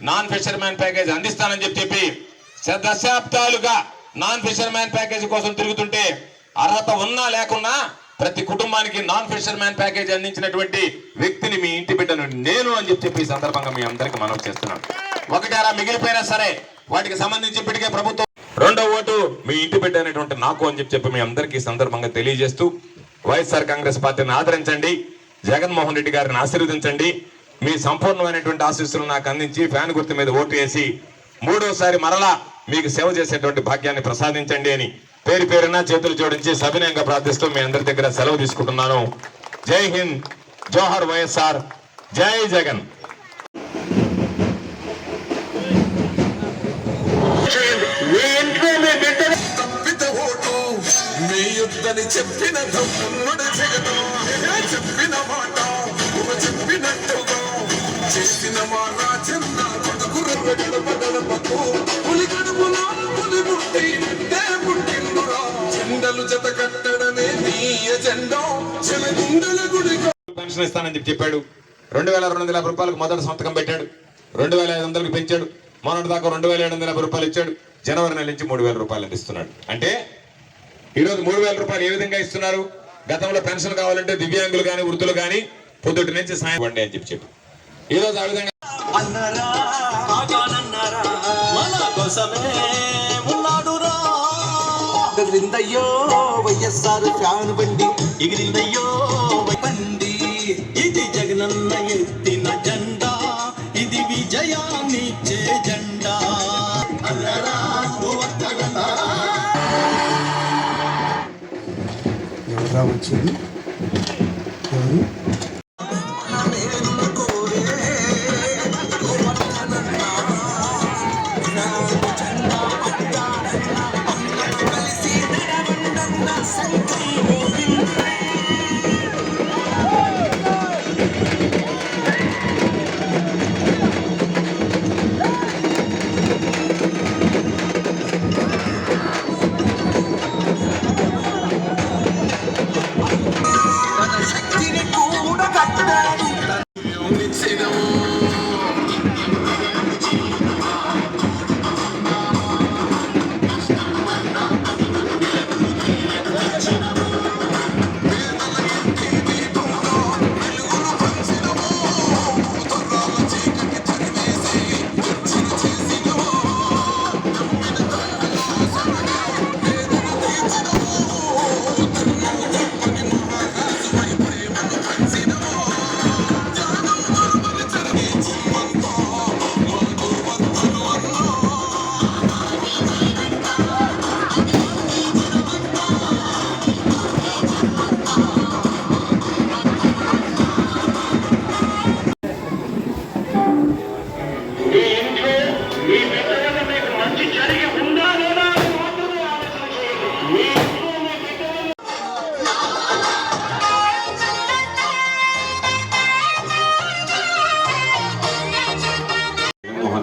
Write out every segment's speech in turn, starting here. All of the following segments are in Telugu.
నాన్ ఫిషర్మ్యాన్ ప్యాకేజ్ అందిస్తానని చెప్పి దశాబ్దాలుగా నాన్ ఫిషర్మ్యాన్ ప్యాకేజ్ కోసం తిరుగుతుంటే అర్హత ఉన్నా లేకున్నా ప్రతి కుటుంబానికి నాన్ ఫిషర్మ్యాన్ ప్యాకేజ్ అందించినటువంటి వ్యక్తిని మీ ఇంటి బిడ్డను నేను అని చెప్పి ఈ సందర్భంగా మీ అందరికి మనం చేస్తున్నాను. ఒకటారా మిగిలిపోయినా సరే వాటికి సంబంధించి ఇప్పటికే ప్రభుత్వం రెండో ఓటు మీ ఇంటి బిడ్డ అనేటువంటి నాకు అని చెప్పి మీ అందరికీ సందర్భంగా తెలియజేస్తూ వైఎస్ఆర్ కాంగ్రెస్ పార్టీని ఆదరించండి, జగన్మోహన్ రెడ్డి గారిని ఆశీర్వదించండి, మీ సంపూర్ణమైనటువంటి ఆశీస్సులు నాకు అందించి ఫ్యాన్ గుర్తు మీద ఓటు వేసి మూడోసారి మరలా మీకు సేవ చేసేటువంటి భాగ్యాన్ని ప్రసాదించండి అని పేరు పేరున చేతులు జోడించి సవినయంగా ప్రార్థిస్తూ మీ అందరి దగ్గర సెలవు తీసుకుంటున్నాను. జై హింద్, జోహర్ వైఎస్ఆర్, జై జగన్. చెప్పిన మాట చెప్పినట్టుగా చేసిన మా రాజన్న చెండలు జత కట్టడమే నీ ఎజెండా చెలగుండల గుడి పెన్షన్ ఇస్తానని చెప్పాడు. 2250 రూపాయలకు మొదటి సంతకం పెట్టాడు. 2500కి పెంచాడు. మొన్నటి దాకా 2750 రూపాయలు ఇచ్చాడు. జనవరి నెల నుంచి 3000 రూపాయలు అందిస్తున్నాడు. అంటే ఈరోజు 3000 రూపాయలు ఏ విధంగా ఇస్తున్నారు? గతంలో పెన్షన్ కావాలంటే దివ్యాంగులు కానీ వృద్ధులు కానీ పొద్దుటి నుంచి సాయం ఇవ్వండి అని చెప్పి ఈ రోజు ఆ విధంగా ఎగిరిందయ్యో వైఎస్ఆర్ ఫ్యాన్ బండి, ఎగిరిందయ్యో బండి, ఇది జగనన్న ఎత్తిన జెండా, ఇది విజయాన్నిచ్చే జెండా. ఎవరా వచ్చింది? ఎవరు?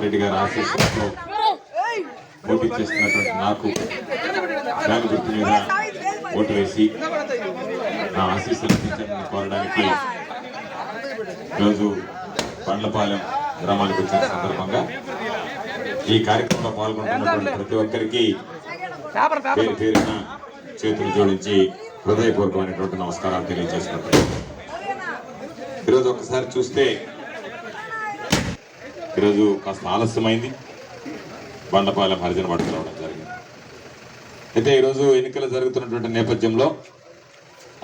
రెడ్డి గారి ఆశీస్సులతో పోటీ చేస్తున్నటువంటి నాకు ఫ్యాన్ గుర్తు మీద ఓటు వేసి నా ఆశీస్సులు అందించాలని కోరడానికి ఈరోజు పండ్లపాలెం గ్రామానికి వచ్చిన సందర్భంగా ఈ కార్యక్రమంలో పాల్గొంటున్నటువంటి ప్రతి ఒక్కరికి పేరు పేరున చేతులు జోడించి హృదయపూర్వకమైనటువంటి నమస్కారాలు తెలియజేసుకుంటారు. ఈరోజు ఒకసారి చూస్తే ఈరోజు కాస్త ఆలస్యమైంది, బండపాలెం హరిజన పడుతూ రావడం జరిగింది. అయితే ఈరోజు ఎన్నికలు జరుగుతున్నటువంటి నేపథ్యంలో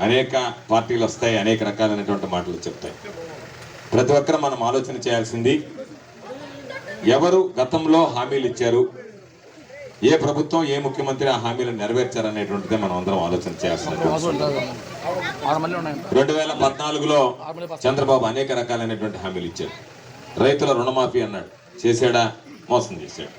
అనేక పార్టీలు వస్తాయి, అనేక రకాలైనటువంటి మాటలు చెప్తాయి. ప్రతి ఒక్కరు మనం ఆలోచన చేయాల్సింది, ఎవరు గతంలో హామీలు ఇచ్చారు, ఏ ప్రభుత్వం ఏ ముఖ్యమంత్రి ఆ హామీలను నెరవేర్చారనేటువంటిదే మనం అందరం ఆలోచన చేయాల్సిన 2014లో చంద్రబాబు అనేక రకాలైనటువంటి హామీలు ఇచ్చారు. రైతుల రుణమాఫీ అన్నాడు, చేశాడా? మోసం చేశాడు.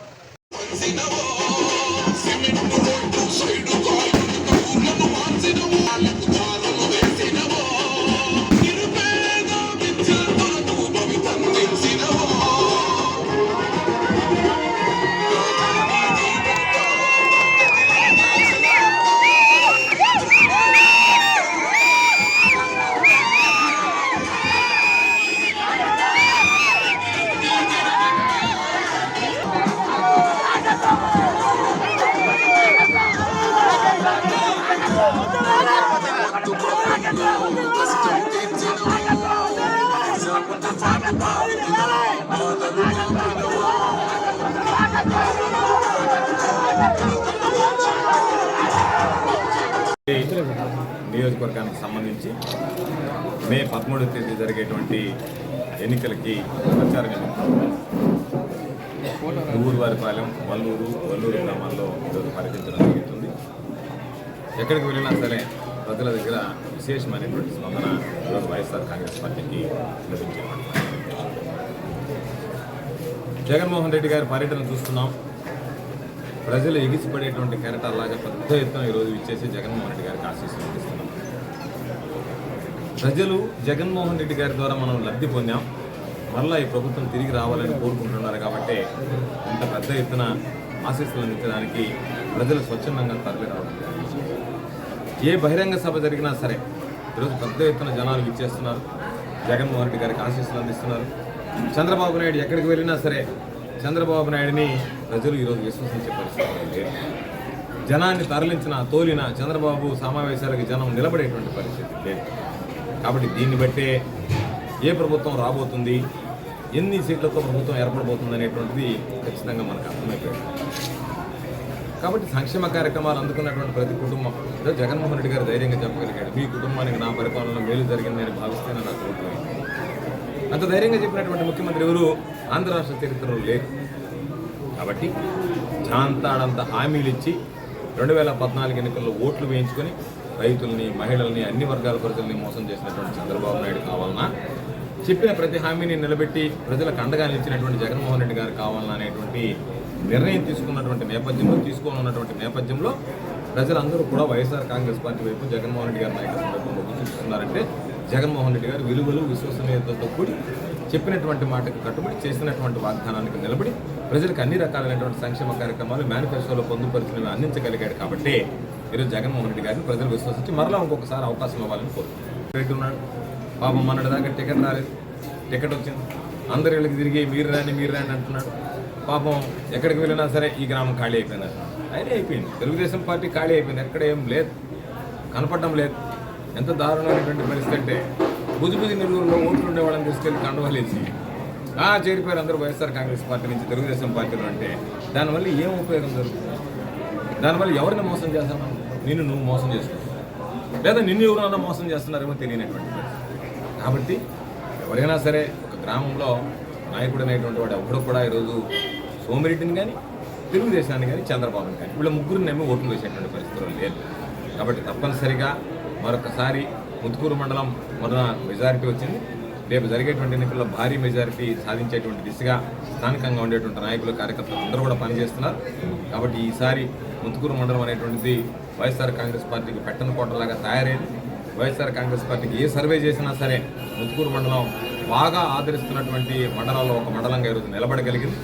నియోజకవర్గానికి సంబంధించి మే 13వ తేదీ జరిగేటువంటి ఎన్నికలకి ప్రచారం ఊరువారిపాలెం, వల్లూరు గ్రామాల్లో ఈరోజు పర్యటించడం జరుగుతుంది. ఎక్కడికి వెళ్ళినా సరే ప్రజల దగ్గర విశేషమైనటువంటి స్పందన ఈరోజు వైఎస్ఆర్ కాంగ్రెస్ పార్టీకి లభించేవాడు. జగన్మోహన్ రెడ్డి గారి పర్యటన చూస్తున్నాం. ప్రజలు ఎగిసిపడేటువంటి కెరటాల్లాగా పెద్ద ఎత్తున ఈరోజు ఇచ్చేసి జగన్మోహన్ రెడ్డి గారికి ఆశీస్సులు అందిస్తున్నాం. ప్రజలు జగన్మోహన్ రెడ్డి గారి ద్వారా మనం లబ్ధి పొందాం, మళ్ళీ ఈ ప్రభుత్వం తిరిగి రావాలని కోరుకుంటున్నారు. కాబట్టి ఇంత పెద్ద ఎత్తున ఆశీస్సులు అందించడానికి ప్రజలు స్వచ్ఛందంగా తరలి రావడం. ఏ బహిరంగ సభ జరిగినా సరే ఈరోజు పెద్ద ఎత్తున జనాలు ఇచ్చేస్తున్నారు, జగన్మోహన్ రెడ్డి గారికి ఆశీస్సులు అందిస్తున్నారు. చంద్రబాబు నాయుడు ఎక్కడికి వెళ్ళినా సరే చంద్రబాబు నాయుడిని ప్రజలు ఈరోజు విశ్వసించే పరిస్థితి లేదు. జనాన్ని తోలిన చంద్రబాబు సమావేశాలకు జనం నిలబడేటువంటి పరిస్థితి లేదు. కాబట్టి దీన్ని బట్టే ఏ ప్రభుత్వం రాబోతుంది, ఎన్ని సీట్లతో ప్రభుత్వం ఏర్పడబోతుంది అనేటువంటిది ఖచ్చితంగా మనకు అర్థమైపోయింది. కాబట్టి సంక్షేమ కార్యక్రమాలు అందుకున్నటువంటి ప్రతి కుటుంబం జగన్మోహన్ రెడ్డి గారు ధైర్యంగా చెప్పగలిగాడు, మీ కుటుంబానికి నా పరిపాలనలో మేలు జరిగిందని భావిస్తేనే నాకు ఓట్లు. అంత ధైర్యంగా చెప్పినటువంటి ముఖ్యమంత్రి ఎవరు ఆంధ్ర రాష్ట్ర చరిత్రలో లేరు. కాబట్టి చాంతాడంత హామీలు ఇచ్చి 2014 ఎన్నికల్లో ఓట్లు వేయించుకొని రైతుల్ని, మహిళల్ని, అన్ని వర్గాల ప్రజల్ని మోసం చేసినటువంటి చంద్రబాబు నాయుడు కావాలన్నా, చెప్పిన ప్రతి హామీని నిలబెట్టి ప్రజలకు అండగా నిలిచినటువంటి జగన్మోహన్ రెడ్డి గారు కావాలన్నా అనేటువంటి నిర్ణయం తీసుకోనున్నటువంటి నేపథ్యంలో ప్రజలందరూ కూడా వైఎస్ఆర్ కాంగ్రెస్ పార్టీ వైపు జగన్మోహన్ రెడ్డి గారి నాయకత్వం వైపు మొగ్గు చూస్తున్నారంటే జగన్మోహన్ రెడ్డి గారు విలువలు, విశ్వసనీయతతో కూడి చెప్పినటువంటి మాటకు కట్టుబడి చేసినటువంటి వాగ్దానానికి నిలబడి ప్రజలకు అన్ని రకాలైనటువంటి సంక్షేమ కార్యక్రమాలు మేనిఫెస్టోలో పొందుపరిచినవి అందించగలిగాడు. కాబట్టి ఈరోజు జగన్మోహన్ రెడ్డి గారిని ప్రజలు విశ్వసించి మరలా ఇంకొకసారి అవకాశం ఇవ్వాలని కోరుతున్నాడు. పాపం మొన్నటి దాకా టికెట్ రాలేదు, టికెట్ వచ్చింది, అందరి వీళ్ళకి తిరిగి మీరు రాని అంటున్నాడు. పాపం ఎక్కడికి వెళ్ళినా సరే ఈ గ్రామం ఖాళీ అయిపోయింది, అయినా అయిపోయింది. తెలుగుదేశం పార్టీ ఖాళీ అయిపోయింది, ఎక్కడ ఏం లేదు, కనపడడం లేదు. ఎంత దారుణమైనటువంటి పరిస్థితి అంటే బుజుబుజి నెల్లూరులో ఓట్లు ఉండేవాళ్ళని తీసుకెళ్ళి కండువలేసి చేరిపోయారు అందరూ వైఎస్ఆర్ కాంగ్రెస్ పార్టీ నుంచి తెలుగుదేశం పార్టీలో. అంటే దానివల్ల ఏం ఉపయోగం జరుగుతుంది? దానివల్ల ఎవరిని మోసం చేస్తాను? నువ్వు మోసం చేస్తున్నావు, లేదా నిన్ను ఎవరైనా మోసం చేస్తున్నారేమో తెలియనటువంటి పరిస్థితి. కాబట్టి ఎవరైనా సరే ఒక గ్రామంలో నాయకుడు అనేటువంటి వాడు ఎవరు కూడా ఈరోజు సోమిరెడ్డిని కానీ, తెలుగుదేశాన్ని కానీ, చంద్రబాబుని కానీ వీళ్ళ ముగ్గురిని నమ్మి ఓట్లు వేసేటువంటి పరిస్థితులు లేదు. కాబట్టి తప్పనిసరిగా మరొకసారి ముత్తుకూరు మండలం మొన్న మెజారిటీ వచ్చింది. రేపు జరిగేటువంటి ఎన్నికల్లో భారీ మెజారిటీ సాధించేటువంటి దిశగా స్థానికంగా ఉండేటువంటి నాయకులు, కార్యకర్తలు అందరూ కూడా పనిచేస్తున్నారు. కాబట్టి ఈసారి ముత్తుకూరు మండలం అనేటువంటిది వైఎస్ఆర్ కాంగ్రెస్ పార్టీకి పెట్టని కోటలాగా తయారైంది. వైఎస్ఆర్ కాంగ్రెస్ పార్టీకి ఏ సర్వే చేసినా సరే ముత్తుకూరు మండలం బాగా ఆదరిస్తున్నటువంటి మండలాల్లో ఒక మండలంగా ఈరోజు నిలబడగలిగింది.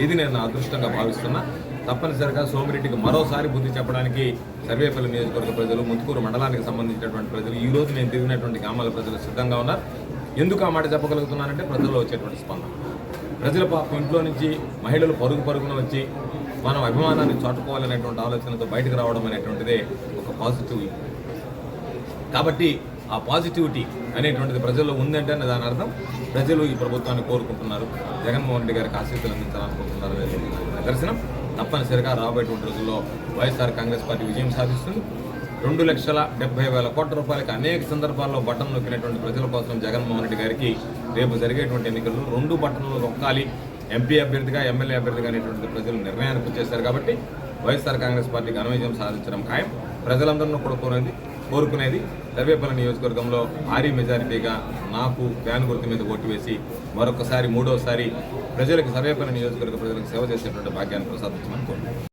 ఇది నేను అదృష్టంగా భావిస్తున్నా. తప్పనిసరిగా సోమిరెడ్డికి మరోసారి బుద్ధి చెప్పడానికి సర్వేపల్లి నియోజకవర్గ ప్రజలు, ముత్తుకూరు మండలానికి సంబంధించినటువంటి ప్రజలు, ఈ రోజు నేను తిరిగినటువంటి గ్రామాల ప్రజలు సిద్ధంగా ఉన్నారు. ఎందుకు ఆ మాట చెప్పగలుగుతున్నానంటే ప్రజల్లో వచ్చేటువంటి స్పందన. ప్రజల పాపం ఇంట్లో నుంచి మహిళలు పరుగున వచ్చి మనం అభిమానాన్ని చాటుకోవాలనేటువంటి ఆలోచనతో బయటకు రావడం అనేటువంటిదే ఒక పాజిటివ్. కాబట్టి ఆ పాజిటివిటీ అనేటువంటిది ప్రజల్లో ఉందంటే దాని అర్థం ప్రజలు ఈ ప్రభుత్వాన్ని కోరుకుంటున్నారు, జగన్మోహన్ రెడ్డి గారికి ఆశీస్సులు అందించాలనుకుంటున్నారు అనేటువంటి నిదర్శనం. తప్పనిసరిగా రాబోయేటువంటి రోజుల్లో వైఎస్ఆర్ కాంగ్రెస్ పార్టీ విజయం సాధిస్తుంది. 2,70,000 కోట్ల రూపాయలకి అనేక సందర్భాల్లో బటన్ నొక్కినటువంటి ప్రజల కోసం జగన్మోహన్ రెడ్డి గారికి రేపు జరిగేటువంటి ఎన్నికల్లో 2 బటన్లు నొక్కాలి, ఎంపీ అభ్యర్థిగా ఎమ్మెల్యే అభ్యర్థిగా అనేటువంటి ప్రజలు నిర్ణయానికి వచ్చేశారు. కాబట్టి వైఎస్ఆర్ కాంగ్రెస్ పార్టీకి ఘన విజయం సాధించడం ఖాయం. ప్రజలందరినీ కూడా కోరుకునేది సర్వేపల్లి నియోజకవర్గంలో భారీ మెజారిటీగా నాకు ఫ్యాన్ గుర్తు మీద ఓటు వేసి మరొకసారి 3వ సారి ప్రజలకు సర్వేపల్లి నియోజకవర్గ ప్రజలకు సేవ చేసేటువంటి భాగ్యాన్ని ప్రసాదించమని కోరుకుంటున్నాను.